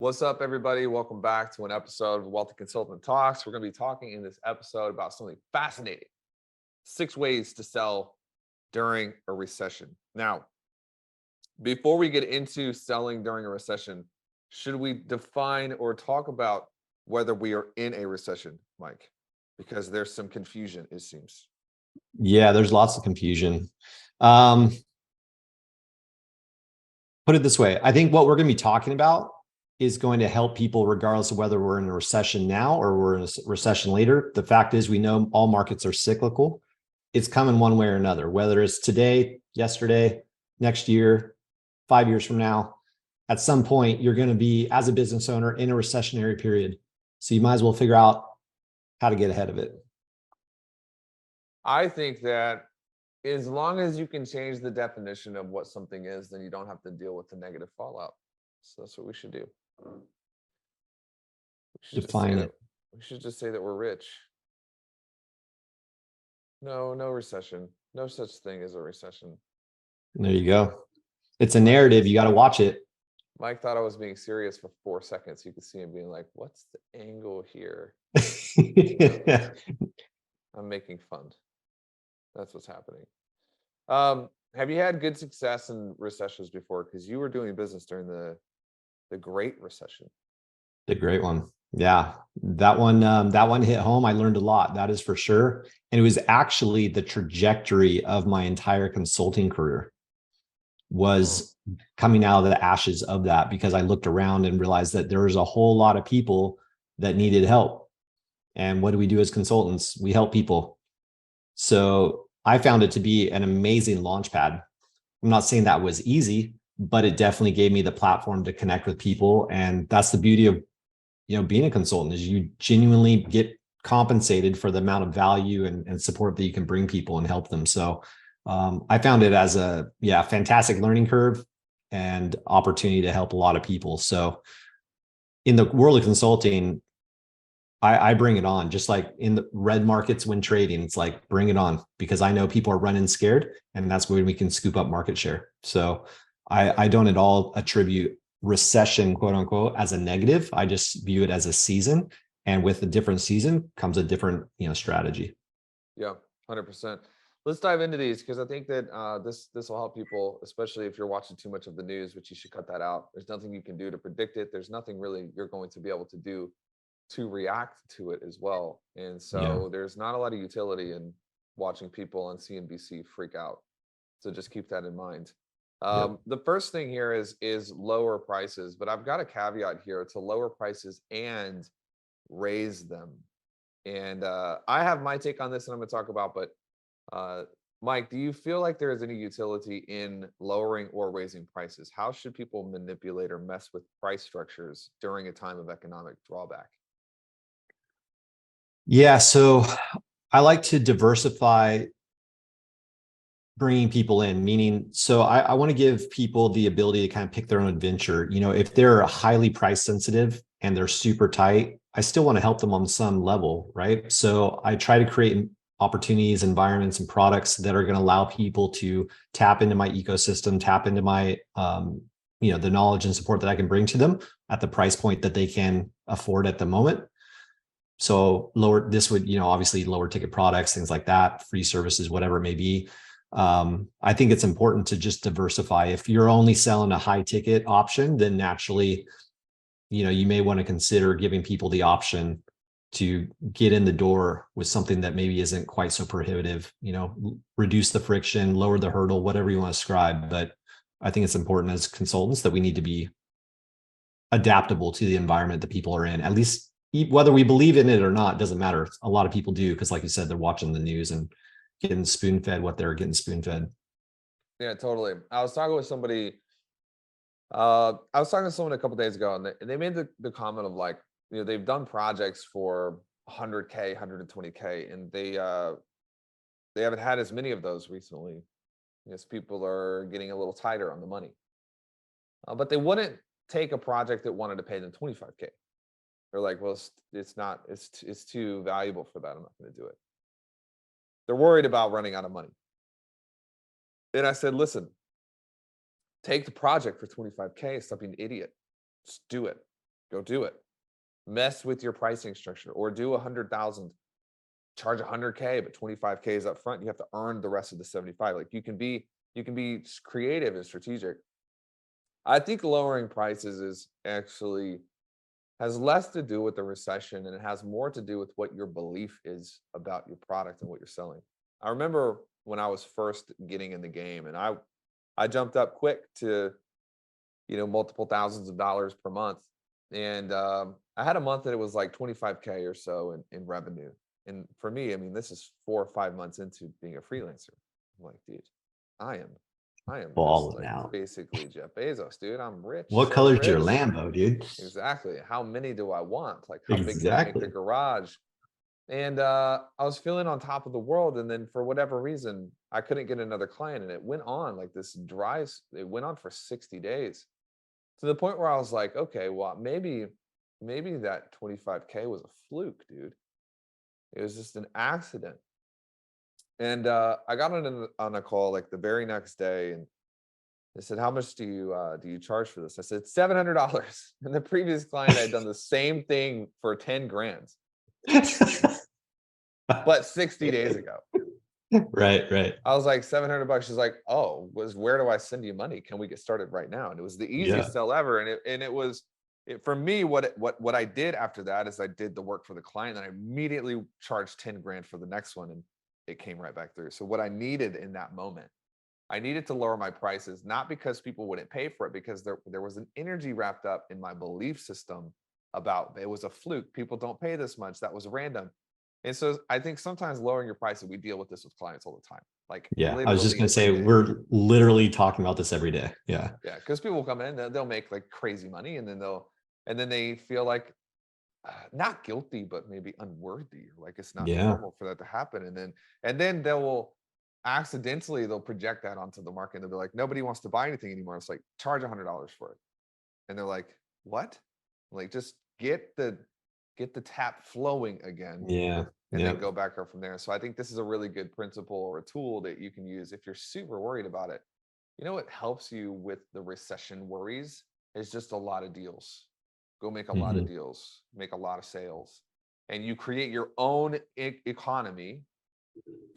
What's up, everybody? Welcome back to an episode of Wealthy Consultant Talks. We're going to be talking in this episode about something fascinating: 6 ways to sell during a recession. Now, before we get into selling during a recession, should we define or talk about whether we are in a recession, Mike? Because there's some confusion, it seems. Yeah, there's lots of confusion. Um, Put it this way. I think what we're going to be talking about is going to help people regardless of whether we're in a recession now or we're in a recession later. The fact is, we know all markets are cyclical. It's coming one way or another, whether it's today, yesterday, next year, 5 years from now. At some point, you're going to be, as a business owner, in a recessionary period. So you might as well figure out how to get ahead of it. I think that as long as you can change the definition of what something is, then you don't have to deal with the negative fallout. So that's what we should do. We should just say Define that it. we should just say that we're rich. No, no recession. No such thing as a recession. There you go. It's a Mike, narrative. You got to watch it. Mike thought I was being serious for 4 seconds. You could see him being like, "What's the angle here?" I'm making fun. That's what's happening. Have you had good success in recessions before? Because you were doing business during the Great Recession. The great one. Yeah, that one hit home. I learned a lot, that is for sure. And it was actually the trajectory of my entire consulting career was coming out of the ashes of that, because I looked around and realized that there was a whole lot of people that needed help. And what do we do as consultants? We help people. So I found it to be an amazing launch pad. I'm not saying that was easy, but it definitely gave me the platform to connect with people. And that's the beauty of being a consultant, is you genuinely get compensated for the amount of value and support that you can bring people and help them. So I found it as a fantastic learning curve and opportunity to help a lot of people. So in the world of consulting, I bring it on, just like in the red markets when trading. It's like, bring it on, because I know people are running scared, and that's when we can scoop up market share. So I don't at all attribute recession, quote unquote, as a negative. I just view it as a season, and with a different season comes a different strategy. Yeah, 100%. Let's dive into these, because I think that this will help people, especially if you're watching too much of the news, which you should cut that out. There's nothing you can do to predict it. There's nothing really you're going to be able to do to react to it as well. And Yeah. so there's not a lot of utility in watching people on CNBC freak out. So just keep that in mind. Yep. The first thing here is lower prices, but I've got a caveat here to lower prices and raise them. And I have my take on this, and I'm going to talk about. But uh, Mike, do you feel like there is any utility in lowering or raising prices? How should people manipulate or mess with price structures during a time of economic drawback? Yeah. So I like to diversify bringing people in, meaning, so I want to give people the ability to kind of pick their own adventure. If they're highly price sensitive and they're super tight, I still want to help them on some level, right? So I try to create opportunities, environments, and products that are going to allow people to tap into my ecosystem, tap into my, the knowledge and support that I can bring to them at the price point that they can afford at the moment. So this would, obviously lower ticket products, things like that, free services, whatever it may be. I think it's important to just diversify. If you're only selling a high ticket option, then naturally, you may want to consider giving people the option to get in the door with something that maybe isn't quite so prohibitive, reduce the friction, lower the hurdle, whatever you want to describe. But I think it's important as consultants that we need to be adaptable to the environment that people are in, at least whether we believe in it or not, doesn't matter. A lot of people do, because like you said, they're watching the news and getting spoon fed what they're getting spoon fed. Yeah, totally. I was talking with somebody. I was talking to someone a couple days ago, and they made the comment of, like, they've done projects for 100K, 120K, and they haven't had as many of those recently, as people are getting a little tighter on the money. But they wouldn't take a project that wanted to pay them 25K. They're like, well, it's too valuable for that. I'm not going to do it. They're worried about running out of money. And I said, listen, take the project for 25K. Stop being an idiot. Just do it. Go do it. Mess with your pricing structure, or do 100,000, charge 100K, but 25K is up front. You have to earn the rest of the 75. Like you can be creative and strategic. I think lowering prices is actually has less to do with the recession, and it has more to do with what your belief is about your product and what you're selling. I remember when I was first getting in the game, and I jumped up quick to, multiple thousands of dollars per month. And I had a month that it was like 25K or so in revenue. And for me, I mean, this is 4 or 5 months into being a freelancer. I'm like, dude, I am just Balling like out. basically Jeff Bezos, dude. I'm rich, What so color's your rich. Lambo, dude? Exactly. How many do I want? Like, how big can I make the Exactly. garage? And I was feeling on top of the world. And then for whatever reason, I couldn't get another client. And it went on like this it went on for 60 days, to the point where I was like, okay, well, maybe that 25K was a fluke, dude. It was just an accident. And I got on a call like the very next day, and they said, "How much do you charge for this?" I said, $700. And the previous client had done the same thing for 10 grand, but 60 days ago. Right. I was like, $700. She's like, "Oh, where do I send you money? Can we get started right now?" And it was the Yeah. easiest sell ever. And it was for me, what I did after that is I did the work for the client, and I immediately charged 10 grand for the next one, and it came right back through. So what I needed in that moment, I needed to lower my prices, not because people wouldn't pay for it, because there was an energy wrapped up in my belief system about it was a fluke. People don't pay this much. That was random. And so I think sometimes lowering your prices, we deal with this with clients all the time. Like Yeah. I was just literally going to every say, day. we're literally talking about this every day. Yeah. Yeah. Because people will come in, they'll make like crazy money, and then they feel like not guilty, but maybe unworthy, or like it's not Yeah. normal for that to happen. And then they'll project that onto the market, and they'll be like, nobody wants to buy anything anymore. It's like, charge $100 for it. And they're like, what? Like, just get the tap flowing again, Yeah. and Yeah. then go back up from there. So I think this is a really good principle or a tool that you can use if you're super worried about it. What helps you with the recession worries is just a lot of deals. Go make a lot of Mhm. deals, make a lot of sales, and you create your own economy.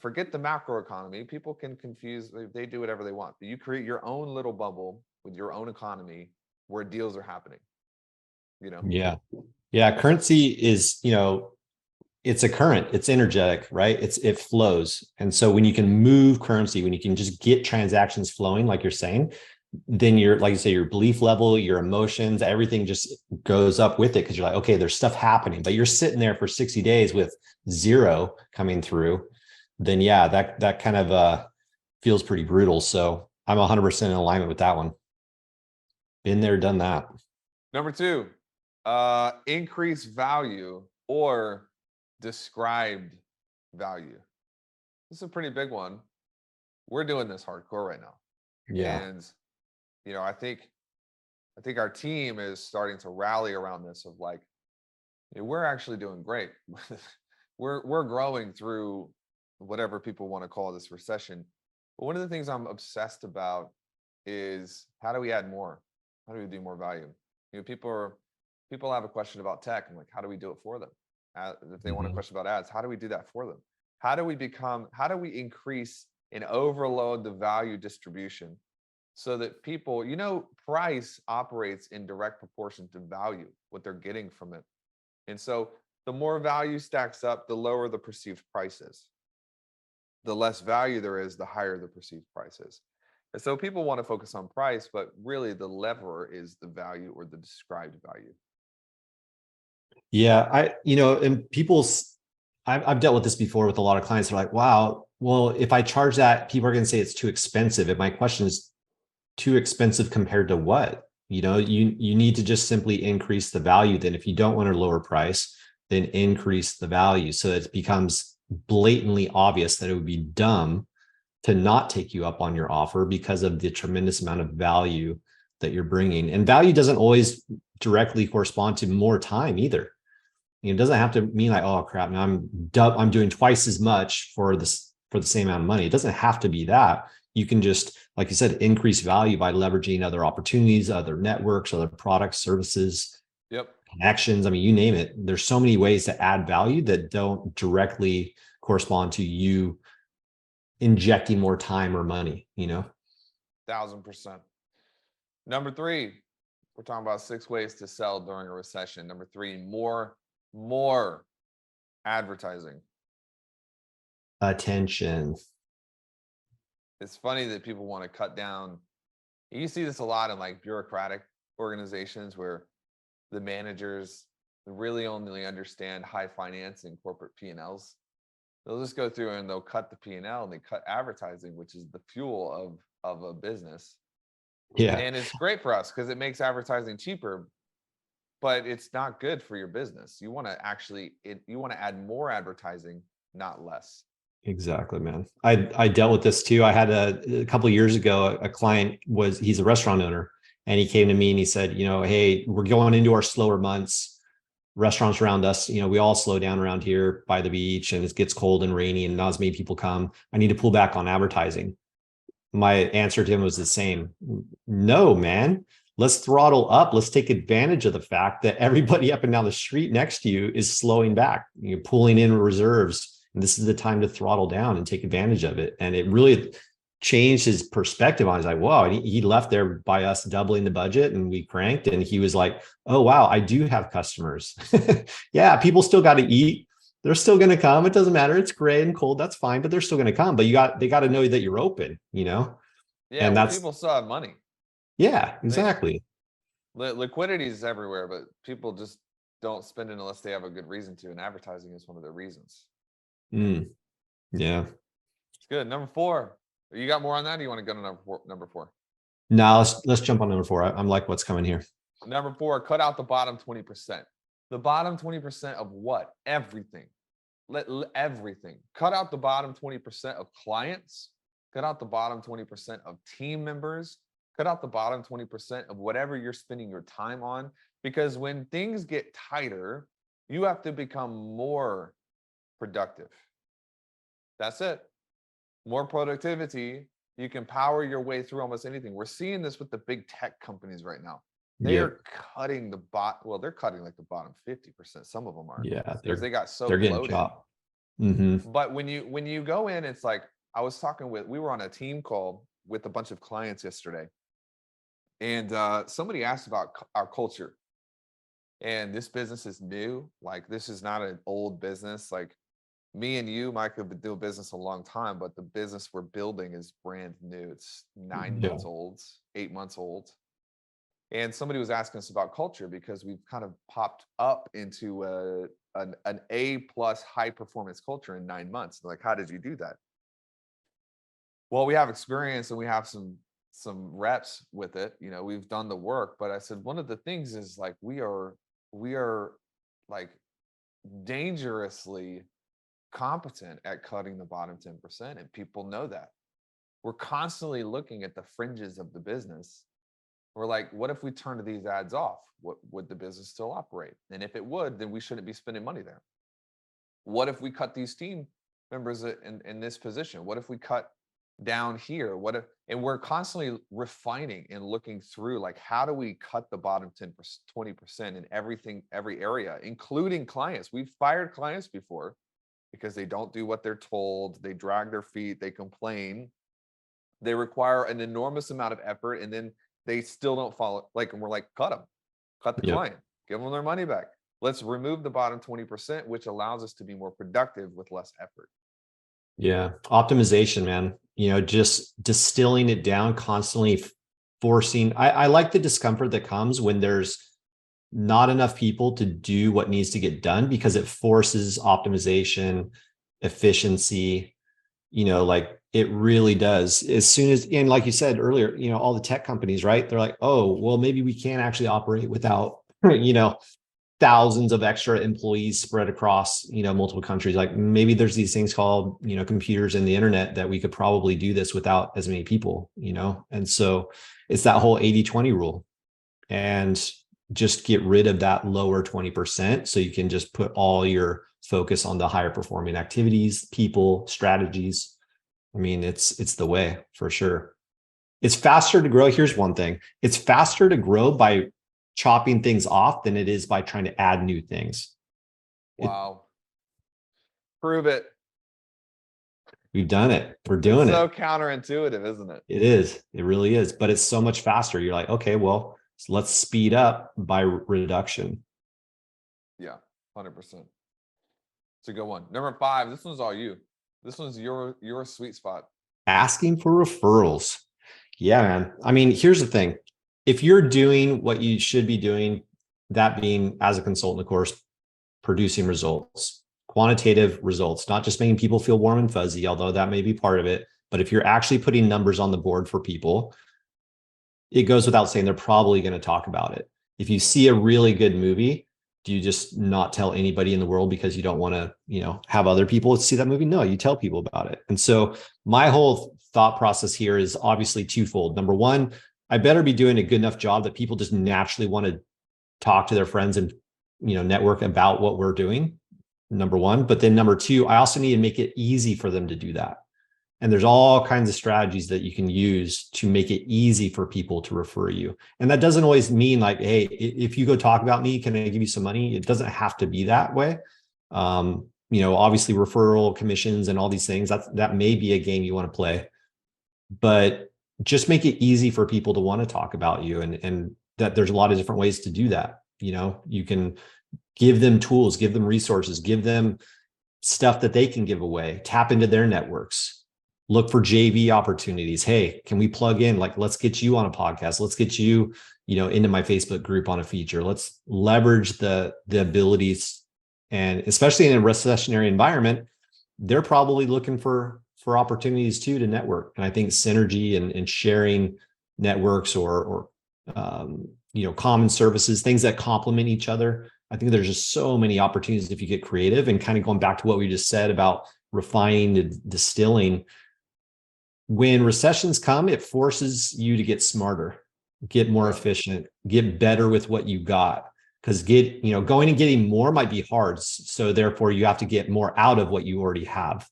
Forget the macro economy. People can confuse, they do whatever they want, but you create your own little bubble with your own economy where deals are happening, you know? Yeah. Yeah. Currency is, it's a current, it's energetic, right? It flows. And so when you can move currency, when you can just get transactions flowing, like you're saying, then like you say, your belief level, your emotions, everything just goes up with it. Cause you're like, okay, there's stuff happening, but you're sitting there for 60 days with zero coming through. Then yeah, that kind of feels pretty brutal. So I'm 100% in alignment with that one. Been there, done that. Number 2, increase value or described value. This is a pretty big one. We're doing this hardcore right now. Yeah. And, I think our team is starting to rally around this of like, we're actually doing great. we're growing through whatever people want to call this recession. But one of the things I'm obsessed about is, how do we add more? How do we do more value? People have a question about tech. I'm like, how do we do it for them? If they want a Mhm. question about ads, how do we do that for them? How do we increase and overload the value distribution so that people, price operates in direct proportion to value, what they're getting from it. And so the more value stacks up, the lower the perceived price is. The less value there is, the higher the perceived price is. And so people want to focus on price, but really the lever is the value or the described value. Yeah, and I've dealt with this before with a lot of clients. They're like, wow, well, if I charge that, people are going to say it's too expensive. And my question is, too expensive compared to what? You need to just simply increase the value. Then if you don't want to lower price, then increase the value. So it becomes blatantly obvious that it would be dumb to not take you up on your offer because of the tremendous amount of value that you're bringing. And value doesn't always directly correspond to more time either. It doesn't have to mean like, oh crap, now I'm doing twice as much for the same amount of money. It doesn't have to be that. You can just, like you said, increase value by leveraging other opportunities, other networks, other products, services. Yep. connections. I mean, you name it. There's so many ways to add value that don't directly correspond to you injecting more time or money, 1000%. Number 3, we're talking about 6 ways to sell during a recession. Number 3, more advertising. Attention. It's funny that people want to cut down. You see this a lot in like bureaucratic organizations where the managers really only understand high finance and corporate P&Ls. They'll just go through and they'll cut the P&L and they cut advertising, which is the fuel of a business. Yeah, And it's great for us because it makes advertising cheaper, but it's not good for your business. You want to add more advertising, not less. exactly, man. I dealt with this too. I had a couple of years ago, a client he's a restaurant owner, and he came to me and he said, hey, we're going into our slower months. Restaurants around us, we all slow down around here by the beach, and it gets cold and rainy and not as many people come. I need to pull back on advertising. My answer to him was the same. No, man, let's throttle up. Let's take advantage of the fact that everybody up and down the street next to you is slowing back, pulling in reserves. And this is the time to throttle down and take advantage of it. And it really changed his perspective on it. He's like, wow. And he left there by us doubling the budget, and we cranked. And he was like, oh, wow, I do have customers. Yeah, people still got to eat. They're still going to come. It doesn't matter. It's gray and cold. That's fine, but they're still going to come. But they got to know that you're open, Yeah, and well, people still have money. Yeah, exactly. Liquidity is everywhere, but people just don't spend it unless they have a good reason to. And advertising is one of the reasons. Yeah. It's good. Number 4. You got more on that? Or you want to go to number 4? Now let's jump on number 4. I'm like, what's coming here? Number 4, cut out the bottom 20%. The bottom 20% of what? Everything. Everything. Cut out the bottom 20% of clients. Cut out the bottom 20% of team members. Cut out the bottom 20% of whatever you're spending your time on. Because when things get tighter, you have to become more productive. That's it. More productivity. You can power your way through almost anything. We're seeing this with the big tech companies right now. They are cutting they're cutting like the bottom 50%. Some of them are. Yeah, because they got so they're getting bloated. chopped. But when you go in, it's like we were on a team call with a bunch of clients yesterday, and somebody asked about our culture. And this business is new. Like, this is not an old business. Like, me and you, Mike, have been doing business a long time, but the business we're building is brand new. It's 9 months old, 8 months old. And somebody was asking us about culture because we've kind of popped up into an A+ high performance culture in 9 months. They're like, how did you do that? Well, we have experience and we have some reps with it. We've done the work. But I said, one of the things is like we are like dangerously competent at cutting the bottom 10%, and people know that. We're constantly looking at the fringes of the business. We're like, what if we turn these ads off? Would the business still operate? And if it would, then we shouldn't be spending money there. What if we cut these team members in this position? What if we cut down here? And we're constantly refining and looking through, like, how do we cut the bottom 10%, 20% in every area, including clients. We've fired clients before because they don't do what they're told. They drag their feet, they complain. They require an enormous amount of effort, and then they still don't follow. And we're like, cut the client, give them their money back. Let's remove the bottom 20%, which allows us to be more productive with less effort. Yeah. Optimization, man, just distilling it down, constantly forcing. I like the discomfort that comes when there's not enough people to do what needs to get done, because it forces optimization, efficiency, like it really does. As soon as, and like you said earlier, all the tech companies, right? They're like, oh, well, maybe we can't actually operate without, thousands of extra employees spread across, multiple countries. Like, maybe there's these things called, computers and the internet that we could probably do this without as many people, And so it's that whole 80-20 rule, and just get rid of that lower 20%. So you can just put all your focus on the higher performing activities, people, strategies. I mean, it's the way, for sure. It's faster to grow. Here's one thing. It's faster to grow by chopping things off than it is by trying to add new things. Wow. Prove it. We've done it. We're doing It's so it. counterintuitive, isn't it? It is. It really is. But it's so much faster. You're like, okay, well, let's speed up by reduction. Yeah, 100%. It's a good one. Number 5, this one's all you. This one's your sweet spot. Asking for referrals. Yeah, man. I mean, here's the thing. If you're doing what you should be doing, that being as a consultant, of course, producing results, quantitative results, not just making people feel warm and fuzzy, although that may be part of it. But if you're actually putting numbers on the board for people, it goes without saying they're probably going to talk about it. If you see a really good movie, do you just not tell anybody in the world because you don't want to, have other people see that movie? No, you tell people about it. And so my whole thought process here is obviously twofold. Number one, I better be doing a good enough job that people just naturally want to talk to their friends and, network about what we're doing. Number one. But then number two, I also need to make it easy for them to do that. And there's all kinds of strategies that you can use to make it easy for people to refer you. And that doesn't always mean like, hey, if you go talk about me, can I give you some money? It doesn't have to be that way. Obviously referral commissions and all these things, that may be a game you want to play, but just make it easy for people to want to talk about you. And that there's a lot of different ways to do that. You can give them tools, give them resources, give them stuff that they can give away, tap into their networks. Look for JV opportunities. Hey, can we plug in? Like, let's get you on a podcast. Let's get you, into my Facebook group on a feature. Let's leverage the abilities. And especially in a recessionary environment, they're probably looking for opportunities too to network. And I think synergy and sharing networks or common services, things that complement each other. I think there's just so many opportunities if you get creative. And kind of going back to what we just said about refining and distilling. When recessions come, it forces you to get smarter, get more efficient, get better with what you got. Because going and getting more might be hard. So therefore you have to get more out of what you already have.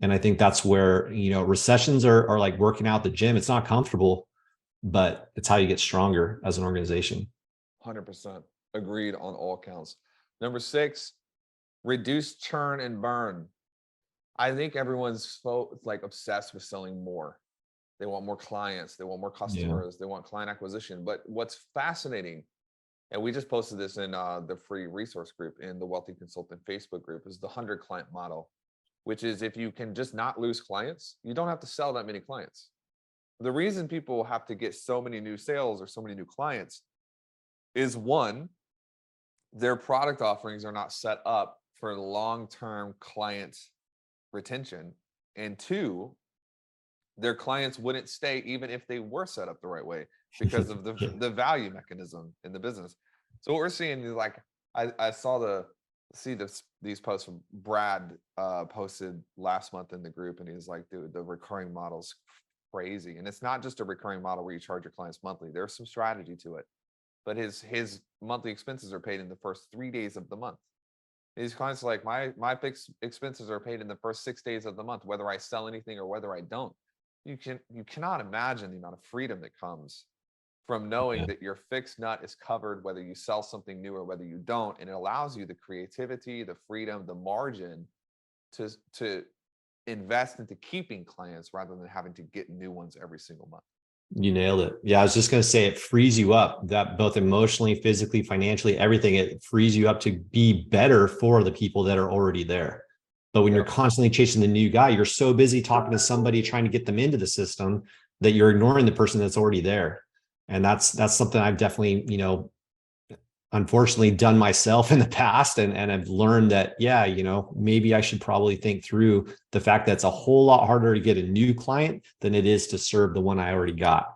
And I think that's where, recessions are like working out the gym. It's not comfortable, but it's how you get stronger as an organization. 100%. Agreed on all counts. Number 6, reduce churn and burn. I think everyone's so obsessed with selling more. They want more clients. They want more customers. They want client acquisition. But what's fascinating, and we just posted this in the free resource group in the Wealthy Consultant Facebook group, is the 100 client model, which is if you can just not lose clients, you don't have to sell that many clients. The reason people have to get so many new sales or so many new clients is one, their product offerings are not set up for long-term client retention, and two, their clients wouldn't stay even if they were set up the right way because of the value mechanism in the business. So what we're seeing is I saw these posts from Brad posted last month in the group, and he's like, dude, the recurring model's crazy. And it's not just a recurring model where you charge your clients monthly. There's some strategy to it, but his monthly expenses are paid in the first 3 days of the month. These clients are like, my fixed expenses are paid in the first 6 days of the month, whether I sell anything or whether I don't. You cannot imagine the amount of freedom that comes from knowing that your fixed nut is covered, whether you sell something new or whether you don't. And it allows you the creativity, the freedom, the margin to invest into keeping clients rather than having to get new ones every single month. You nailed it. Yeah, I was just going to say it frees you up, that both emotionally, physically, financially, everything. It frees you up to be better for the people that are already there. But when you're constantly chasing the new guy, you're so busy talking to somebody, trying to get them into the system, that you're ignoring the person that's already there. And that's something I've definitely, unfortunately done myself in the past. And I've learned that, maybe I should probably think through the fact that it's a whole lot harder to get a new client than it is to serve the one I already got.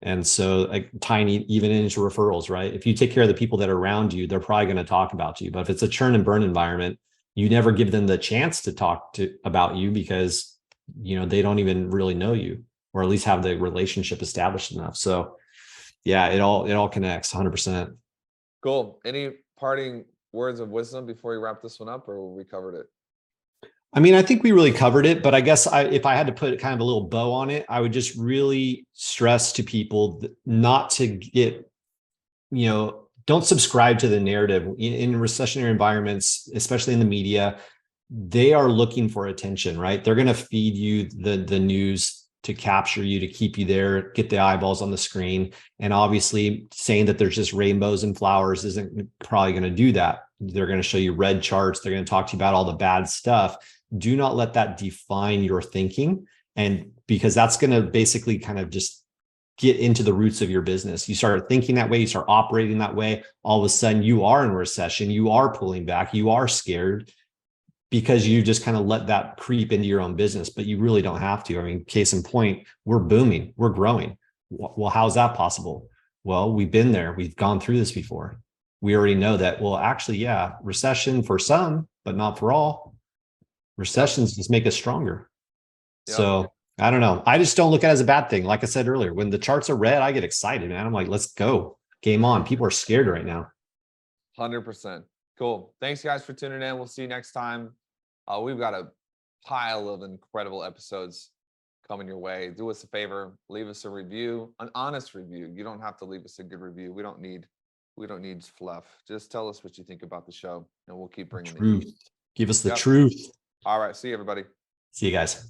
And so tying even into referrals, right? If you take care of the people that are around you, they're probably going to talk about you. But if it's a churn and burn environment, you never give them the chance to talk about you because, they don't even really know you, or at least have the relationship established enough. So yeah, it all connects 100%. Cool. Any parting words of wisdom before we wrap this one up, or we covered it? I mean, I think we really covered it, but I guess if I had to put kind of a little bow on it, I would just really stress to people not to get don't subscribe to the narrative in recessionary environments, especially in the media. They are looking for attention, right? They're going to feed you the news to capture you, to keep you there, get the eyeballs on the screen. And obviously saying that there's just rainbows and flowers isn't probably going to do that. They're going to show you red charts. They're going to talk to you about all the bad stuff. Do not let that define your thinking. And because that's going to basically kind of just get into the roots of your business. You start thinking that way, you start operating that way. All of a sudden you are in recession, you are pulling back, you are scared, because you just kind of let that creep into your own business, but you really don't have to. I mean, case in point, we're booming, we're growing. Well, how's that possible? Well, we've been there. We've gone through this before. We already know that, well, actually, yeah, recession for some, but not for all. Recessions just make us stronger. Yep. So I don't know. I just don't look at it as a bad thing. Like I said earlier, when the charts are red, I get excited, man. I'm like, let's go. Game on. People are scared right now. 100%. Cool. Thanks, guys, for tuning in. We'll see you next time. We've got a pile of incredible episodes coming your way. Do us a favor, leave us a review, an honest review. You don't have to leave us a good review. We don't need fluff. Just tell us what you think about the show, and we'll keep bringing it. Truth. Give us the Yep. truth. All right. See you, everybody. See you guys.